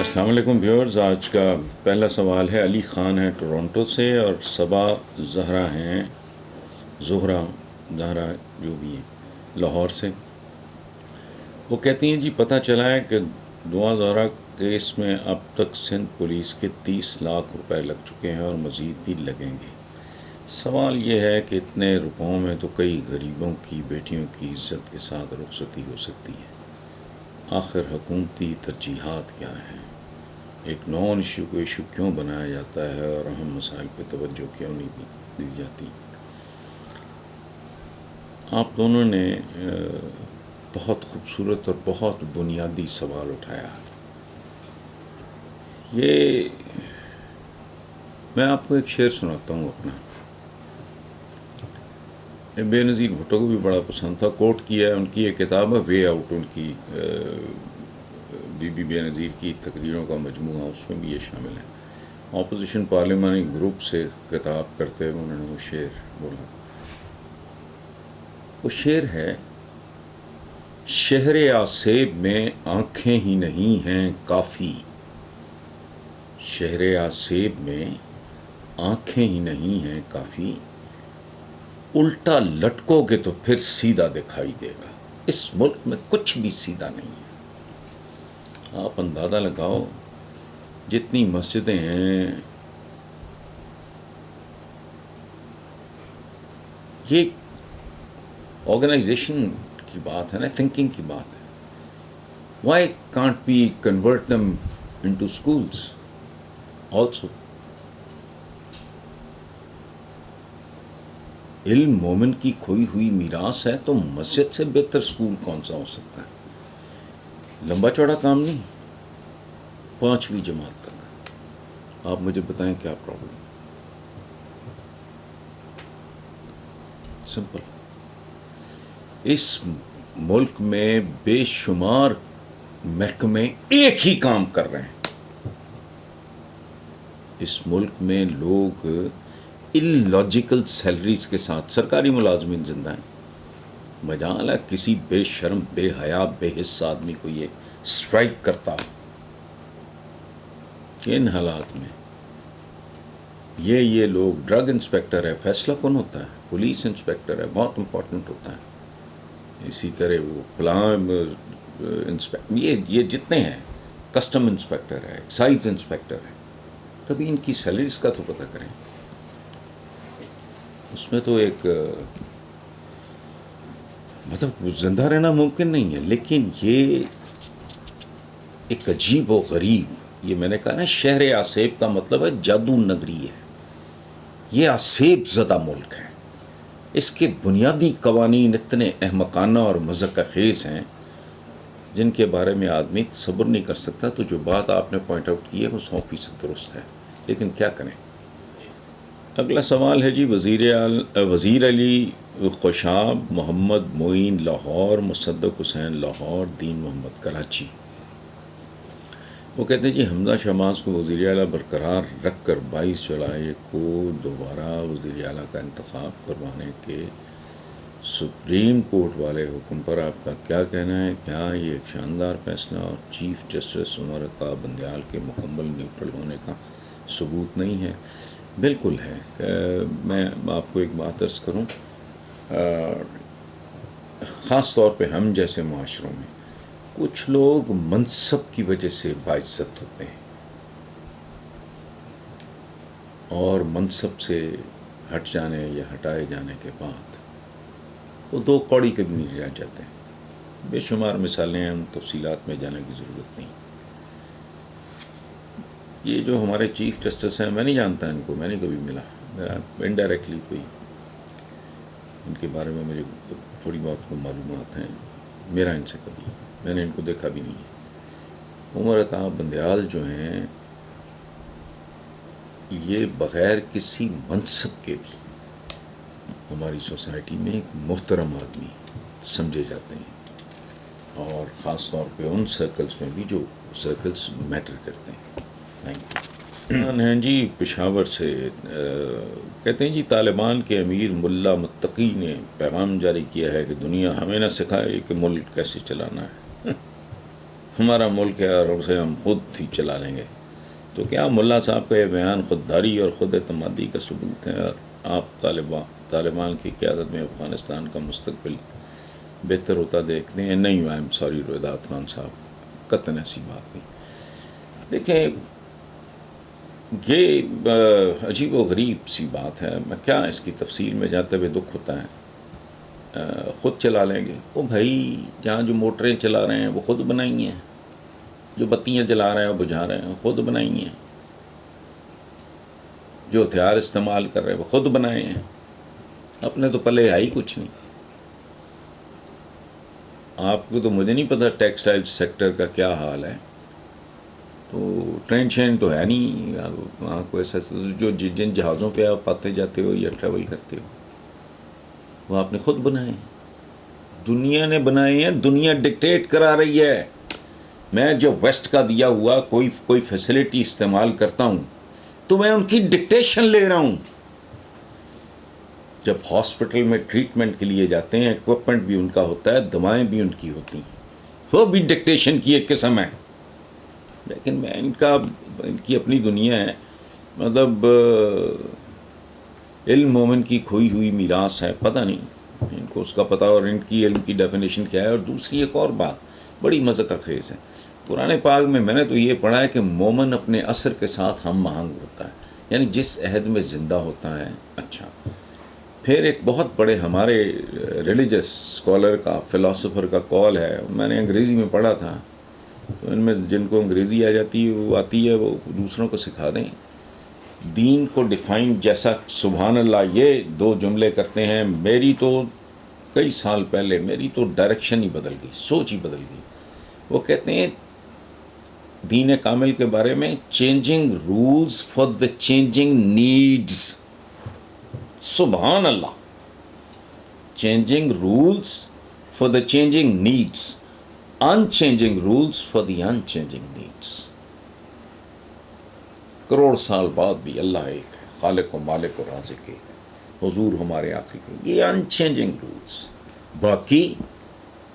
السلام علیکم ویورز. آج کا پہلا سوال ہے علی خان ہے ٹورنٹو سے، اور صبا زہرا ہیں زہرا جو بھی ہیں لاہور سے. وہ کہتی ہیں جی پتہ چلا ہے کہ دعا زہرا کیس میں اب تک سندھ پولیس کے 30 لاکھ روپے لگ چکے ہیں اور مزید بھی لگیں گے. سوال یہ ہے کہ اتنے روپوں میں تو کئی غریبوں کی بیٹیوں کی عزت کے ساتھ رخصتی ہو سکتی ہے. آخر حکومتی ترجیحات کیا ہیں؟ ایک نان ایشو کو ایشو کیوں بنایا جاتا ہے اور اہم مسائل پہ توجہ کیوں نہیں دی جاتی؟ آپ دونوں نے بہت خوبصورت اور بہت بنیادی سوال اٹھایا. یہ میں آپ کو ایک شعر سناتا ہوں اپنا. بے نظیر بھٹو کو بھی بڑا پسند تھا، کوٹ کیا ہے. ان کی ایک کتاب ہے وے آؤٹ، ان کی بی بی بے نظیر کی تقریروں کا مجموعہ، اس میں بھی یہ شامل ہے. اپوزیشن پارلیمانی گروپ سے خطاب کرتے ہوئے انہوں نے وہ شعر بولا. وہ شعر ہے: شہر آسیب میں آنکھیں ہی نہیں ہیں کافی، شہر آسیب میں آنکھیں ہی نہیں ہیں کافی، الٹا لٹکو گے تو پھر سیدھا دکھائی دے گا. اس ملک میں کچھ بھی سیدھا نہیں ہے. آپ اندازہ لگاؤ جتنی مسجدیں ہیں، یہ آرگنائزیشن کی بات ہے نا، تھنکنگ کی بات ہے. Why can't we convert them into schools also? علم مومن کی کھوئی ہوئی میراث ہے، تو مسجد سے بہتر اسکول کون سا ہو سکتا ہے؟ لمبا چوڑا کام نہیں، 5ویں جماعت تک. آپ مجھے بتائیں کیا پرابلم؟ سمپل. اس ملک میں بے شمار محکمے ایک ہی کام کر رہے ہیں. اس ملک میں لوگ اللاجیکل سیلریز کے ساتھ سرکاری ملازمین زندہ ہیں. مجال ہے کسی بے شرم بے حیا بے حس آدمی کو یہ اسٹرائک کرتا کہ ان حالات میں یہ لوگ، ڈرگ انسپیکٹر ہے، فیصلہ کون ہوتا ہے؟ پولیس انسپیکٹر ہے، بہت امپورٹنٹ ہوتا ہے. اسی طرح وہ فلاں یہ جتنے ہیں، کسٹم انسپیکٹر ہے، ایکسائز انسپیکٹر ہے، کبھی ان کی سیلریز کا تو پتہ کریں. اس میں تو ایک مطلب زندہ رہنا ممکن نہیں ہے. لیکن یہ ایک عجیب و غریب، یہ میں نے کہا نا، شہر آسیب کا مطلب ہے جادو نگری ہے. یہ آسیب زدہ ملک ہے. اس کے بنیادی قوانین اتنے احمقانہ اور مذاق خیز ہیں جن کے بارے میں آدمی تصور نہیں کر سکتا. تو جو بات آپ نے پوائنٹ آؤٹ کی ہے وہ 100% درست ہے، لیکن کیا کریں؟ اگلا سوال ہے جی وزیر علی خوشاب، محمد معین لاہور، مصدق حسین لاہور، دین محمد کراچی. وہ کہتے ہیں جی حمزہ شہباز کو وزیر اعلیٰ برقرار رکھ کر 22 جولائی کو دوبارہ وزیر اعلیٰ کا انتخاب کروانے کے سپریم کورٹ والے حکم پر آپ کا کیا کہنا ہے؟ کیا یہ ایک شاندار فیصلہ اور چیف جسٹس عمر عطا بندیال کے مکمل نیوٹرل ہونے کا ثبوت نہیں ہے؟ بالکل ہے. میں آپ کو ایک بات عرض کروں، خاص طور پہ ہم جیسے معاشروں میں کچھ لوگ منصب کی وجہ سے باعزت ہوتے ہیں، اور منصب سے ہٹ جانے یا ہٹائے جانے کے بعد وہ 2 کوڑی کبھی نہیں رہ جاتے ہیں. بے شمار مثالیں ہیں، ان تفصیلات میں جانے کی ضرورت نہیں. یہ جو ہمارے چیف جسٹس ہیں، میں نہیں جانتا ان کو، میں نہیں کبھی ملا. انڈائریکٹلی کوئی ان کے بارے میں مجھے تھوڑی بہت کو معلومات ہیں. میرا ان سے کبھی، میں نے ان کو دیکھا بھی نہیں ہے. عمر عطا بندیال جو ہیں، یہ بغیر کسی منصب کے بھی ہماری سوسائٹی میں ایک محترم آدمی سمجھے جاتے ہیں، اور خاص طور پہ ان سرکلز میں بھی جو سرکلز میٹر کرتے ہیں. Thank you. ہیں جی پشاور سے، کہتے ہیں جی طالبان کے امیر ملا متقی نے پیغام جاری کیا ہے کہ دنیا ہمیں نہ سکھائے کہ ملک کیسے چلانا ہے. ہمارا ملک ہے اور اسے ہم خود ہی چلا لیں گے. تو کیا ملا صاحب کا یہ بیان خودداری اور خود اعتمادی کا ثبوت ہے؟ اور آپ طالبان کی قیادت میں افغانستان کا مستقبل بہتر ہوتا دیکھتے ہیں؟ نہیں، آئی ایم سوری رویدات خان صاحب، قطعاً ایسی بات نہیں. دیکھیں، یہ عجیب و غریب سی بات ہے. میں کیا اس کی تفصیل میں جاتے ہوئے دکھ ہوتا ہے. خود چلا لیں گے؟ وہ بھائی جہاں جو موٹریں چلا رہے ہیں وہ خود بنائی ہیں، جو بتیاں جلا رہے ہیں وہ بجھا رہے ہیں خود بنائی ہیں، جو ہتھیار استعمال کر رہے ہیں وہ خود بنائے ہیں. اپنے تو پلے آئی کچھ نہیں. آپ کو تو مجھے نہیں پتا ٹیکسٹائل سیکٹر کا کیا حال ہے. تو ٹرین شین تو ہے نہیں وہاں کو ایسا جو جن جہازوں پہ آپ آتے جاتے ہو یا ٹریول کرتے ہو وہ آپ نے خود بنائے ہیں. دنیا نے بنائے ہیں، دنیا ڈکٹیٹ کرا رہی ہے. میں جو ویسٹ کا دیا ہوا کوئی فیسلٹی استعمال کرتا ہوں تو میں ان کی ڈکٹیشن لے رہا ہوں. جب ہاسپٹل میں ٹریٹمنٹ کے لیے جاتے ہیں اکوپمنٹ بھی ان کا ہوتا ہے، دوائیں بھی ان کی ہوتی ہیں، وہ بھی ڈکٹیشن کی ایک قسم ہے. لیکن میں ان کی اپنی دنیا ہے. مطلب علم مومن کی کھوئی ہوئی میراث ہے، پتہ نہیں ان کو اس کا پتہ، اور ان کی علم کی ڈیفینیشن کیا ہے. اور دوسری ایک اور بات بڑی مذاق خیز ہے. قرآن پاک میں نے تو یہ پڑھا ہے کہ مومن اپنے عصر کے ساتھ ہم آہنگ ہوتا ہے، یعنی جس عہد میں زندہ ہوتا ہے. اچھا، پھر ایک بہت بڑے ہمارے ریلیجس اسکالر کا، فلاسفر کا قول ہے، میں نے انگریزی میں پڑھا تھا. تو ان میں جن کو انگریزی آ جاتی ہے وہ آتی ہے وہ دوسروں کو سکھا دیں. دین کو ڈیفائن جیسا سبحان اللہ یہ دو جملے کرتے ہیں، میری تو کئی سال پہلے میری تو ڈائریکشن ہی بدل گئی، سوچ ہی بدل گئی. وہ کہتے ہیں دین کامل کے بارے میں، changing rules for the changing needs. سبحان اللہ، changing rules for the changing needs, unchanging rules for the unchanging needs. Crore سال بعد بھی اللہ ایک ہے، خالق و مالک و رازق ایک ہے، حضور ہمارے آخری کو یہ unchanging rules. باقی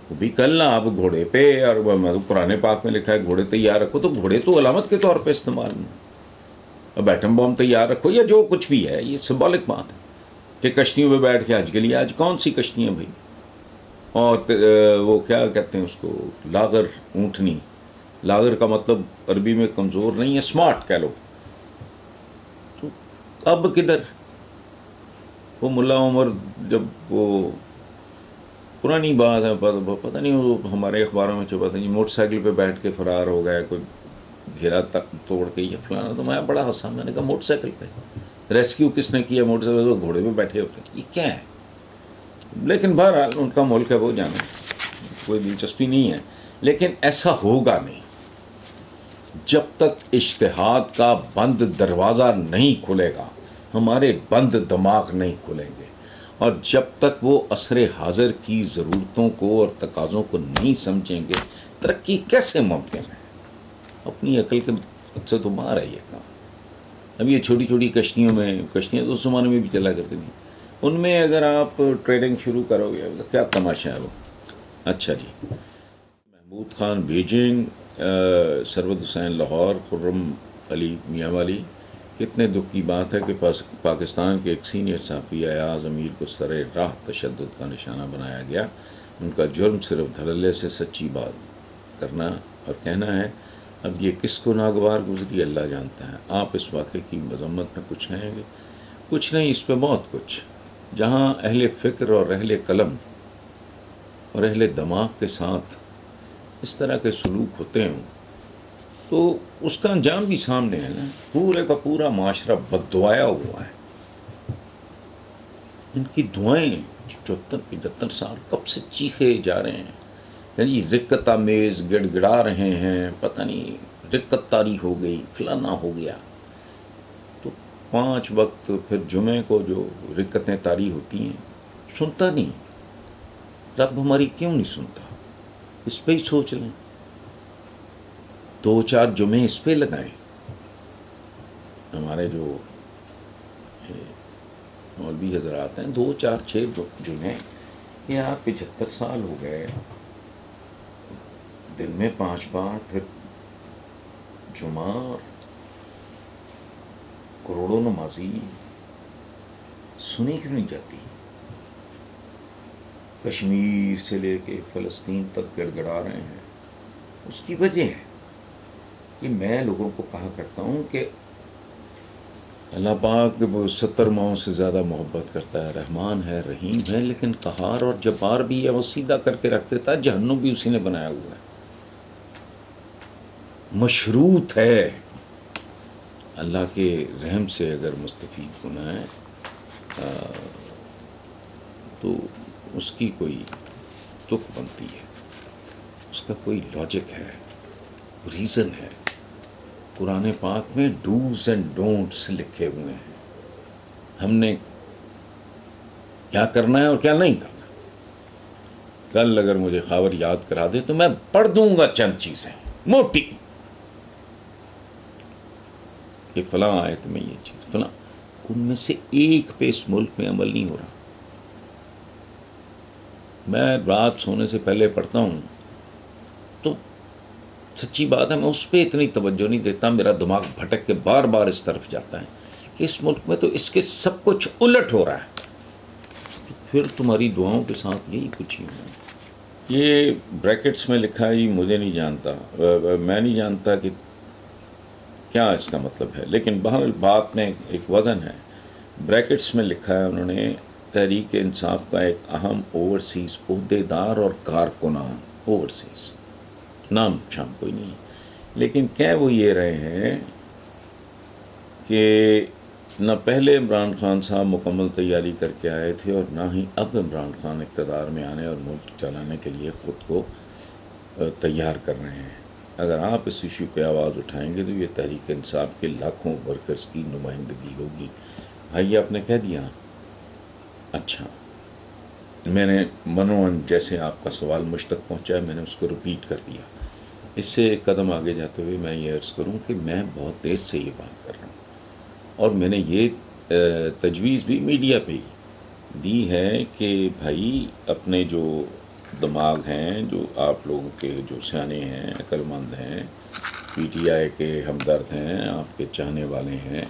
وہ بھی کل نہ آپ گھوڑے پہ، اور قرآن پاک میں لکھا ہے گھوڑے تیار رکھو، تو گھوڑے تو علامت کے طور پہ استعمال میں، اب ایٹم بم تیار رکھو یا جو کچھ بھی ہے، یہ سمبولک بات ہے کہ کشتیوں پہ بیٹھ کے حج کے لیے. آج کون سی کشتیاں بھائی؟ اور وہ کیا کہتے ہیں اس کو، لاغر اونٹنی. لاغر کا مطلب عربی میں کمزور نہیں ہے، اسمارٹ کہہ لو. تو اب کدھر وہ ملا عمر، جب وہ پرانی بات ہے، پتہ نہیں وہ ہمارے اخباروں میں چھپا تھا، موٹر سائیکل پہ بیٹھ کے فرار ہو گیا، کوئی گھیرا تک توڑ کے یہ فلانا. تو میں بڑا ہنسا، میں نے کہا موٹر سائیکل پہ ریسکیو کس نے کیا؟ موٹر سائیکل گھوڑے پہ بیٹھے ہوتے، یہ کیا ہے؟ لیکن بہرحال ان کا ملک ہے، وہ جانے، کوئی دلچسپی نہیں ہے. لیکن ایسا ہوگا نہیں جب تک اجتہاد کا بند دروازہ نہیں کھلے گا، ہمارے بند دماغ نہیں کھلیں گے، اور جب تک وہ عصر حاضر کی ضرورتوں کو اور تقاضوں کو نہیں سمجھیں گے، ترقی کیسے ممکن ہے؟ اپنی عقل کے سے تو باہر ہے یہ کام. اب یہ چھوٹی چھوٹی کشتیاں تو اس زمانے میں بھی چلا کرتی تھیں، ان میں اگر آپ ٹریڈنگ شروع کرو گے تو کیا تماشا ہے وہ. اچھا جی، محمود خان بیجنگ، سرود حسین لاہور، خرم علی میاں والی. کتنے دکھ کی بات ہے کہ پاکستان کے ایک سینئر صحافی ایاز امیر کو سر راہ تشدد کا نشانہ بنایا گیا. ان کا جرم صرف دھڑلے سے سچی بات کرنا اور کہنا ہے. اب یہ کس کو ناگوار گزری اللہ جانتا ہے. آپ اس واقعے کی مذمت میں کچھ کہیں گے؟ کچھ نہیں، اس پہ بہت کچھ. جہاں اہل فکر اور اہل قلم اور اہل دماغ کے ساتھ اس طرح کے سلوک ہوتے ہیں تو اس کا انجام بھی سامنے ہے نا. پورے کا پورا معاشرہ بددعایا ہوا ہے. ان کی دعائیں 74-75 سال کب سے چیخے جا رہے ہیں، یعنی رکت آمیز گڑ گڑا رہے ہیں، پتہ نہیں رکت طاری ہو گئی، فلانا ہو گیا. تو 5 وقت پھر جمعے کو جو رکتیں طاری ہوتی ہیں، سنتا نہیں. رب ہماری کیوں نہیں سنتا؟ اس پہ ہی سوچ لیں. 2-4 جمعے اس پہ لگائیں. ہمارے جو مولوی حضرات ہیں، 2-4-6 جمعے، کہ آپ 75 سال ہو گئے، دن میں 5 بار، پھر جمعہ، اور کروڑوں نمازی سنی کیوں نہیں جاتی؟ کشمیر سے لے کے فلسطین تک گڑ گڑا رہے ہیں. اس کی وجہ ہے کہ میں لوگوں کو کہا کرتا ہوں کہ اللہ پاک وہ 70 ماؤں سے زیادہ محبت کرتا ہے، رحمان ہے، رحیم ہے، لیکن قہار اور جبار بھی ہے، وہ سیدھا کر کے رکھ دیتا ہے. جہنم بھی اسی نے بنایا ہوا ہے، مشروط ہے. اللہ کے رحم سے اگر مستفید ہونا ہے تو اس کی کوئی تک بنتی ہے، اس کا کوئی لاجک ہے، ریزن ہے. قرآن پاک میں ڈوز اینڈ ڈونٹس لکھے ہوئے ہیں، ہم نے کیا کرنا ہے اور کیا نہیں کرنا. کل اگر مجھے خاور یاد کرا دے تو میں پڑھ دوں گا چند چیزیں موٹی کہ فلاں آیت میں یہ چیز فلاں، ان میں سے ایک پہ اس ملک میں عمل نہیں ہو رہا. میں رات سونے سے پہلے پڑھتا ہوں تو سچی بات ہے میں اس پہ اتنی توجہ نہیں دیتا، میرا دماغ بھٹک کے بار بار اس طرف جاتا ہے کہ اس ملک میں تو اس کے سب کچھ الٹ ہو رہا ہے. پھر تمہاری دعاؤں کے ساتھ یہی کچھ ہی ہے. یہ بریکٹس میں لکھا ہے، مجھے نہیں جانتا، میں نہیں جانتا کہ کیا اس کا مطلب ہے، لیکن بہرحال بات میں ایک وزن ہے. بریکٹس میں لکھا ہے انہوں نے تحریک انصاف کا ایک اہم اوورسیز عہدیدار اور کارکنان، اوورسیز نام شام کوئی نہیں، لیکن کہہ وہ یہ رہے ہیں کہ نہ پہلے عمران خان صاحب مکمل تیاری کر کے آئے تھے اور نہ ہی اب عمران خان اقتدار میں آنے اور ملک چلانے کے لیے خود کو تیار کر رہے ہیں. اگر آپ اس ایشو پہ آواز اٹھائیں گے تو یہ تحریک انصاف کے لاکھوں ورکرز کی نمائندگی ہوگی. بھائی آپ نے کہہ دیا، اچھا میں نے منوان جیسے آپ کا سوال مجھ تک پہنچا ہے، میں نے اس کو رپیٹ کر دیا. اس سے ایک قدم آگے جاتے ہوئے میں یہ عرض کروں کہ میں بہت دیر سے یہ بات کر رہا ہوں اور میں نے یہ تجویز بھی میڈیا پہ ہی دی ہے کہ بھائی اپنے جو دماغ ہیں، جو آپ لوگوں کے جو سیانے ہیں، عقل مند ہیں، پی ٹی آئی کے ہمدرد ہیں، آپ کے چاہنے والے ہیں،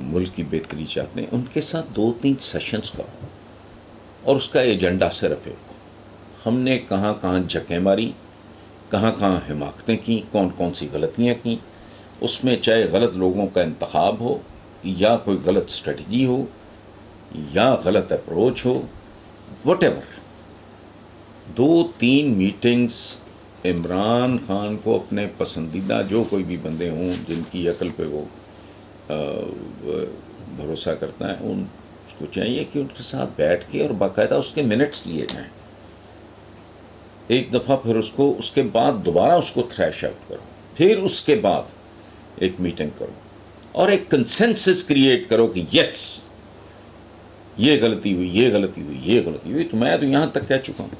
ملک کی بہتری چاہتے ہیں، ان کے ساتھ 2-3 سیشنز کرو اور اس کا ایجنڈا صرف ہے ہم نے کہاں کہاں جھکیں ماری، کہاں کہاں حماقتیں کیں، کون کون سی غلطیاں کیں. اس میں چاہے غلط لوگوں کا انتخاب ہو یا کوئی غلط اسٹریٹجی ہو یا غلط approach who, what ever. 2-3 meetings Imran Khan کو اپنے پسندیدہ جو کوئی بھی بندے ہوں جن کی عقل پہ وہ بھروسہ کرتا ہے، ان اس کو چاہیے کہ ان کے ساتھ بیٹھ کے اور باقاعدہ اس کے منٹس لیے جائیں ایک دفعہ، پھر اس کو اس کے بعد دوبارہ اس کو تھریش آؤٹ کرو، پھر اس کے بعد ایک میٹنگ کرو اور ایک کنسنسس کریٹ کرو کہ یس یہ غلطی ہوئی، یہ غلطی ہوئی، یہ غلطی ہوئی. تو میں تو یہاں تک کہہ چکا ہوں.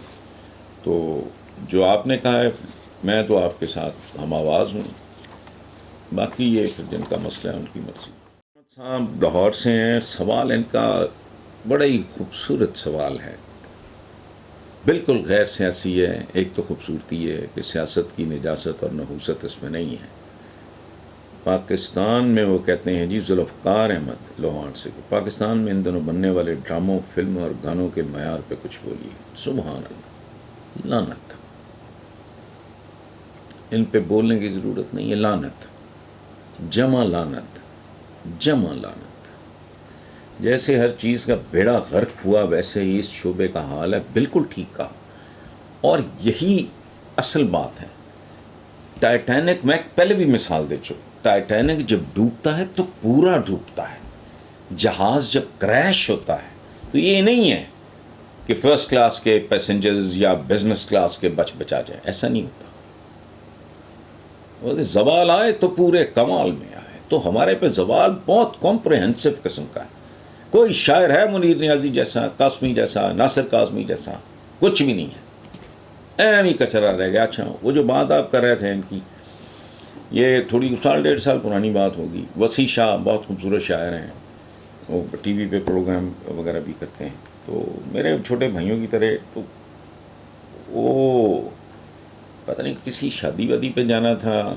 تو جو آپ نے کہا ہے میں تو آپ کے ساتھ ہم آواز ہوں، باقی یہ پھر جن کا مسئلہ ہے ان کی مرضی. صاحب لاہور سے ہیں، سوال ان کا بڑا ہی خوبصورت سوال ہے، بالکل غیر سیاسی ہے. ایک تو خوبصورتی ہے کہ سیاست کی نجاست اور نحوست اس میں نہیں ہے. پاکستان میں وہ کہتے ہیں جی ذوالفقار احمد لوہان سے کہ پاکستان میں ان دنوں بننے والے ڈراموں، فلموں اور گانوں کے معیار پہ کچھ بولیے. سبحان اللہ، لعنت، ان پہ بولنے کی ضرورت نہیں ہے. لعنت، جمع لعنت، جمع لعنت. جیسے ہر چیز کا بیڑا غرق ہوا ویسے ہی اس شعبے کا حال ہے. بالکل ٹھیک کہا، اور یہی اصل بات ہے. ٹائٹینک میں پہلے بھی مثال دے چکا، ٹائٹینک جب ڈوبتا ہے تو پورا ڈوبتا ہے. جہاز جب کریش ہوتا ہے تو یہ نہیں ہے کہ فرسٹ کلاس کے پیسنجرز یا بزنس کلاس کے بچا جائے، ایسا نہیں ہوتا. زوال آئے تو پورے کمال میں آئے. تو ہمارے پہ زوال بہت کمپریہنسو قسم کا ہے. کوئی شاعر ہے منیر نیازی جیسا، قاسمی جیسا، ناصر قاسمی جیسا؟ کچھ بھی نہیں ہے، ایم ہی کچرا رہ گیا. اچھا وہ جو بات آپ کر رہے تھے ان کی، یہ تھوڑی 1.5 سال پرانی بات ہوگی. وسیع شاہ بہت خوبصورت شاعر ہیں، وہ ٹی وی پہ پروگرام وغیرہ بھی کرتے ہیں، تو میرے چھوٹے بھائیوں کی طرح. تو وہ پتہ نہیں کسی شادی وادی پہ جانا تھا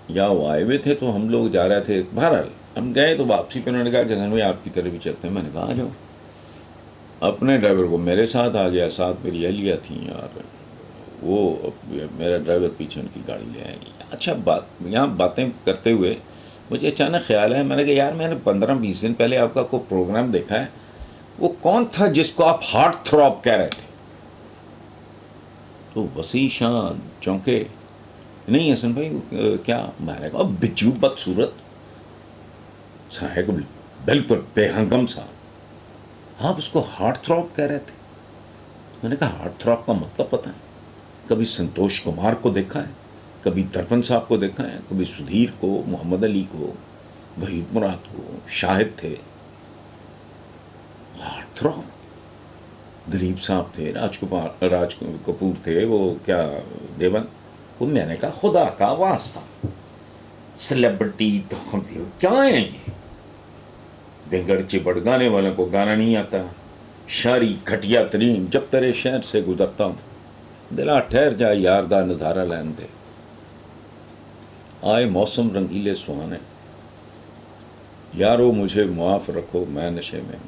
یا وہ آئے ہوئے تھے تو ہم لوگ جا رہے تھے. بہرحال ہم گئے تو واپسی پہ انہوں نے کہا کہ حسن بھائی آپ کی طرف بھی چلتے ہیں. میں نے کہا آ جاؤ. اپنے ڈرائیور کو میرے ساتھ آ گیا, ساتھ میری اہلیہ تھیں اور وہ میرا ڈرائیور پیچھے ان کی گاڑی لے آئے. اچھا بات یہاں باتیں کرتے ہوئے مجھے اچانک خیال ہے, میں نے کہا یار میں نے 15-20 دن پہلے آپ کا کوئی پروگرام دیکھا ہے, وہ کون تھا جس کو آپ ہارٹ تھروپ کہہ رہے تھے؟ تو وسیع شاہ چونکے, نہیں حسن بھائی کیا؟ میں نے کہا بجو بدصورت صاحب بالکل بے ہنگم صاحب, آپ اس کو ہارٹ تھروپ کہہ رہے تھے. میں نے کہا ہارٹ تھروپ کا مطلب پتہ ہے؟ کبھی سنتوش کمار کو دیکھا ہے, کبھی درپن صاحب کو دیکھا ہے, کبھی سدھیر کو, محمد علی کو, وحید مراد کو, شاہد تھے. ہارٹ تھروپ دلیپ صاحب تھے, راج کپور تھے, وہ کیا دیون وہ. میں نے کہا خدا کا واسطہ سیلیبریٹی تو کیا ہے یہ؟ بینگڑ چپڑ گانے والوں کو گانا نہیں آتا, شاعری گھٹیا ترین. جب تیرے شہر سے گزرتا ہوں دلا ٹھہر جا یاردہ نظارہ لین دے, آئے موسم رنگیلے سہانے, یارو مجھے معاف رکھو میں نشے میں ہوں.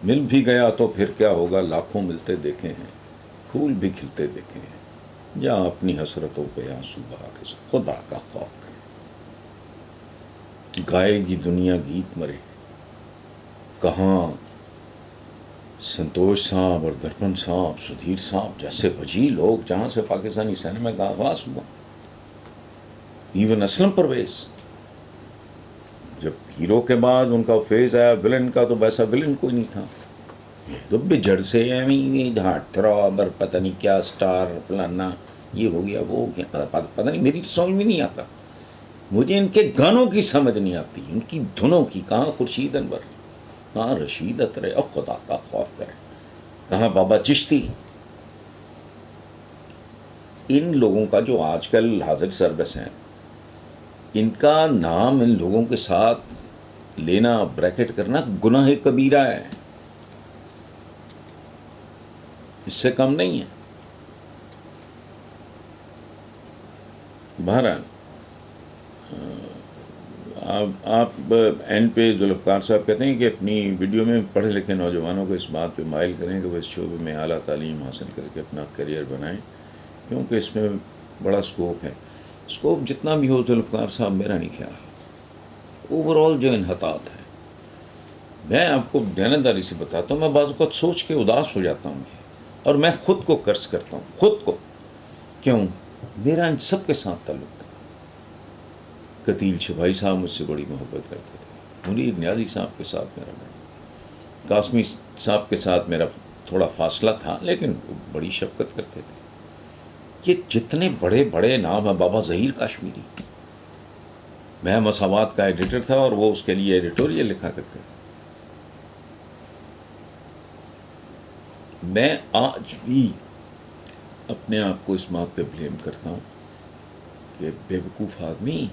مل بھی گیا تو پھر کیا ہوگا, لاکھوں ملتے دیکھے ہیں, پھول بھی کھلتے دیکھے ہیں, جہاں اپنی حسرتوں پہ آنسو بہا کے خدا کا خوف کرے. گائے گی دنیا گیت مرے, کہاں سنتوش صاحب اور درپن صاحب, سدھیر صاحب جیسے وجیح لوگ جہاں سے پاکستانی سینما کا آغاز ہوا. ایون اسلم پرویز جب ہیرو کے بعد ان کا فیز آیا ولن کا, تو ویسا ولن کوئی نہیں تھا. تو بجڑ سے ہارٹ تھروپ اور پتہ نہیں کیا اسٹار فلانا, یہ ہو گیا وہ ہو گیا, پتہ نہیں, میری سمجھ میں نہیں آتا. مجھے ان کے گانوں کی سمجھ نہیں آتی, ان کی دھنوں کی. کہاں خورشید انور, کہاں رشید اترے, اور خدا کا خوف کرے, کہاں بابا چشتی. ان لوگوں کا جو آج کل حاضر سروس ہیں, ان کا نام ان لوگوں کے ساتھ لینا, بریکٹ کرنا گناہ کبیرہ ہے, اس سے کم نہیں ہے. بہرحال آپ اینڈ پہ ذوالفقار صاحب کہتے ہیں کہ اپنی ویڈیو میں پڑھے لکھے نوجوانوں کو اس بات پہ مائل کریں کہ وہ اس شعبے میں اعلیٰ تعلیم حاصل کر کے اپنا کیریئر بنائیں, کیونکہ اس میں بڑا اسکوپ ہے. اسکوپ جتنا بھی ہو ذوالفقار صاحب, میرا نہیں خیال, اوور آل جو انحطاط ہے. میں آپ کو دیانتداری سے بتاتا ہوں, میں بعض اوقات سوچ کے اداس ہو جاتا ہوں, اور میں خود کو قرض کرتا ہوں, خود کو. کیوں؟ میرا ان سب کے ساتھ تعلق تھا. قتیل چھپائی صاحب مجھ سے بڑی محبت کرتے تھے, منیر نیازی صاحب کے ساتھ میرا بڑا, قاسمی صاحب کے ساتھ میرا تھوڑا فاصلہ تھا لیکن بڑی شفقت کرتے تھے. یہ جتنے بڑے بڑے نام ہیں, بابا ظہیر کاشمیری, میں مساوات کا ایڈیٹر تھا اور وہ اس کے لیے ایڈیٹوریل لکھا کرتے تھے. میں آج بھی اپنے آپ کو اس بات پہ بلیم کرتا ہوں کہ بے وقوف آدمی,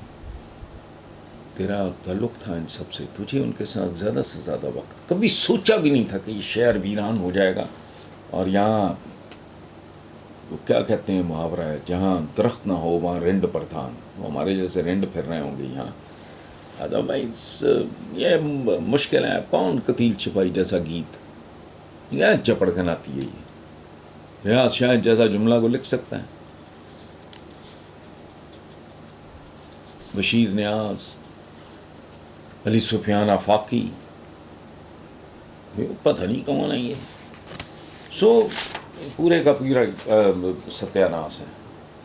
تیرا تعلق تھا ان سب سے, تجھے ان کے ساتھ زیادہ سے زیادہ وقت, کبھی سوچا بھی نہیں تھا کہ یہ شہر ویران ہو جائے گا, اور یہاں وہ کیا کہتے ہیں محاورہ ہے, جہاں درخت نہ ہو وہاں رنڈ پردھان, وہ ہمارے جیسے رنڈ پھر رہے ہوں گے یہاں. ادروائز یہ مشکل ہے. کون قتیل چھپائی جیسا گیت یا چپڑکن آتی ہے, یہ ریاض شاہ جیسا جملہ کو لکھ سکتا ہے؟ بشیر نیاز, علی سفیان آفاقی, پتہ نہیں کون ہے یہ. سو پورے کا پورا ستیہ ناس ہے,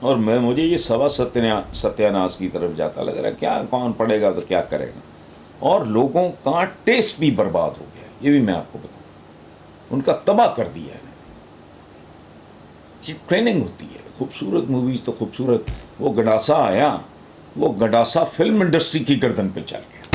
اور مجھے یہ سوا ستیہ ناس کی طرف جاتا لگ رہا ہے. کیا کون پڑھے گا تو کیا کرے گا, اور لوگوں کا ٹیسٹ بھی برباد ہو گیا, یہ بھی میں آپ کو بتاؤں, ان کا تباہ کر دیا ہے. یہ ٹریننگ ہوتی ہے, خوبصورت موویز تو خوبصورت, وہ گڈاسا آیا, وہ گڈاسا فلم انڈسٹری کی گردن پہ چل گیا.